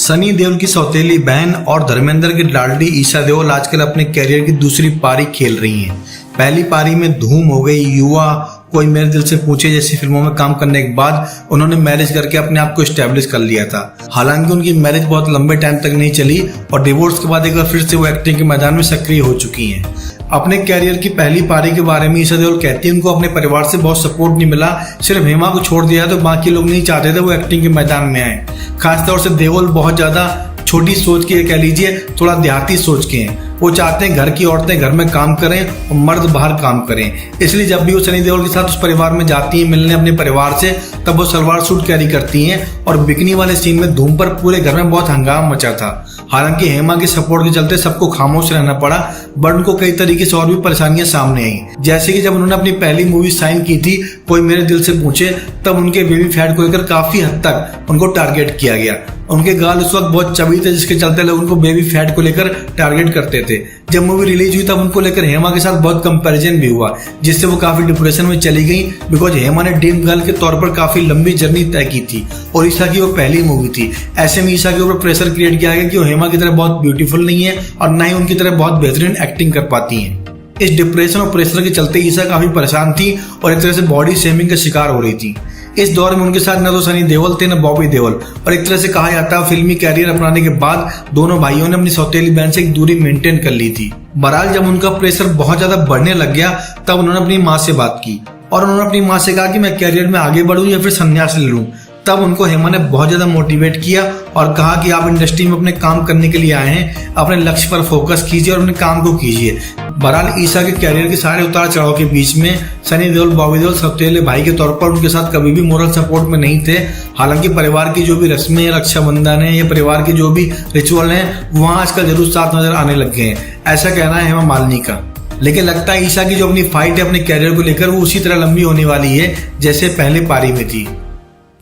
सनी देओल की सौतेली बहन और धर्मेंद्र की लाडली ईशा देओल आजकल अपने कैरियर की दूसरी पारी खेल रही हैं। पहली पारी में धूम हो गई युवा कोई मेरे दिल से पूछे जैसी फिल्मों में काम करने के बाद उन्होंने मैरिज करके अपने आप को एस्टेब्लिश कर लिया था। हालांकि उनकी मैरिज बहुत लंबे टाइम तक नहीं चली और डिवोर्स के बाद एक बार फिर से वो एक्टिंग के मैदान में सक्रिय हो चुकी हैं। अपने कैरियर की पहली पारी के बारे में ईशा देओल कहती है उनको अपने परिवार से बहुत सपोर्ट नहीं मिला, सिर्फ हेमा को छोड़ दिया तो बाकी लोग नहीं चाहते थे वो एक्टिंग के मैदान में आए। खासतौर से देओल बहुत ज्यादा छोटी सोच के कह लीजिए थोड़ा देहाती सोच के हैं। वो चाहते हैं घर की औरतें घर में काम करें और मर्द बाहर काम करें। इसलिए जब भी वो सनी देओल के साथ उस परिवार में जाती हैं मिलने अपने परिवार से, तब वो सलवार सूट कैरी करती हैं और बिकनी वाले सीन में धूम पर पूरे घर में बहुत हंगामा मचा था। हालांकि हेमा के सपोर्ट के चलते सबको खामोश रहना पड़ा, बट उनको कई तरीके से और भी परेशानियां सामने आई। जैसे कि जब उन्होंने अपनी पहली मूवी साइन की थी कोई मेरे दिल से पूछे, तब उनके बेबी फैट को लेकर काफी हद तक उनको टारगेट किया गया। उनके गाल उस वक्त बहुत चबी थे जिसके चलते लोग उनको बेबी फैट को लेकर टारगेट करते थे। जब मूवी रिलीज हुई तब उनको लेकर हेमा के साथ बहुत कंपैरिजन भी हुआ, जिससे वो काफी डिप्रेशन में चली गई, बिकॉज हेमा ने ड्रीम गर्ल के तौर पर काफी लंबी जर्नी तय की थी और ईशा की वो पहली मूवी थी। ऐसे में ईशा के ऊपर प्रेशर क्रिएट किया गया कि वो हेमा की तरह बहुत ब्यूटीफुल नहीं है और ना ही उनकी तरह बहुत बेहतरीन एक्टिंग कर पाती है। इस डिप्रेशन और प्रेशर के चलते ईशा काफी परेशान थी और एक तरह से बॉडी शेमिंग का शिकार हो रही थी। इस दौर में उनके साथ न तो सनी देओल थे न बॉबी देओल, और एक तरह से कहा जाता है फिल्मी कैरियर अपनाने के बाद दोनों भाइयों ने अपनी सौतेली बहन से एक दूरी मेंटेन कर ली थी। बहरहाल जब उनका प्रेशर बहुत ज्यादा बढ़ने लग गया तब उन्होंने अपनी माँ से बात की और उन्होंने अपनी माँ से कहा कि मैं कैरियर में आगे बढ़ूं या फिर संन्यास ले लूं। तब उनको हेमा ने बहुत ज्यादा मोटिवेट किया और कहा कि आप इंडस्ट्री में अपने काम करने के लिए आए हैं, अपने लक्ष्य पर फोकस कीजिए और अपने काम को कीजिए। बहरहाल ईशा के कैरियर के सारे उतार चढ़ाव के बीच में सनी देओल बॉबी देओल सौतेले भाई के तौर पर उनके साथ कभी भी मोरल सपोर्ट में नहीं थे। हालांकि परिवार की जो भी रस्में हैं, रक्षाबंधन है या परिवार के जो भी रिचुअल हैं, वहाँ आजकल जरूर साथ नजर आने लग गए हैं, ऐसा कहना है हेमा मालिनी का। लेकिन लगता है ईशा की जो अपनी फाइट है अपने कैरियर को लेकर वो उसी तरह लंबी होने वाली है जैसे पहले पारी में थी।